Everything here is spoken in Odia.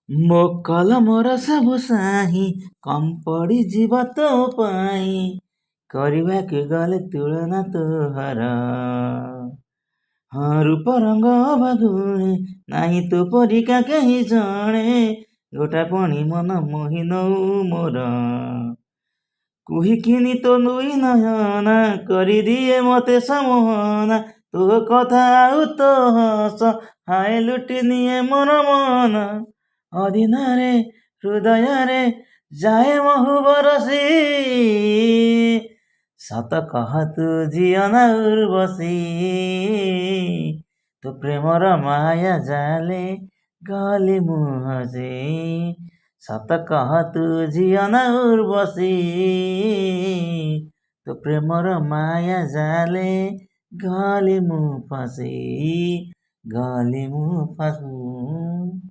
ମୋ କଲମର ସବୁ ସାହି କମ୍ ପଡ଼ିଯିବ ତୋ ପାଇଁ, କରିବାକୁ ଗଲେ ତୁଳନା ତୋହର। ହଁ ରୂପ ରଙ୍ଗ ବାଗୁଣେ, ନାହିଁ ତୋ ପରିକା କେହି ଜଣେ, ଗୋଟା ପଣି ମନ ମୋହି ନଉ ମୋର। କୁହିକିନି ତୋ ଦୁଇ ନୟନା, କରିଦିଏ ମତେ ସମୋହନା, ତୋ କଥା ଆଉ ତୋ ହସ, ହାୟ ଲୁଟି ନିଏ ମୋର ମନ। ଅଦିନରେ ହୃଦୟରେ ଯାଏ ମହୁ ବରଷି, ସତ କହ ତୁ ଝିଅ ନା ଉର୍ବଶୀ, ତୋ ପ୍ରେମର ମାୟା ଜାଲେ ଗଲି ମୁଁ ହସି। ସତ କହ ତୁ ଝିଅ ନା ଉର୍ବଶୀ, ତୋ ପ୍ରେମର ମାୟା ଜାଲେ ଗଲି ମୁଁ ଫସି, ଗଲି ମୁଁ ଫସି।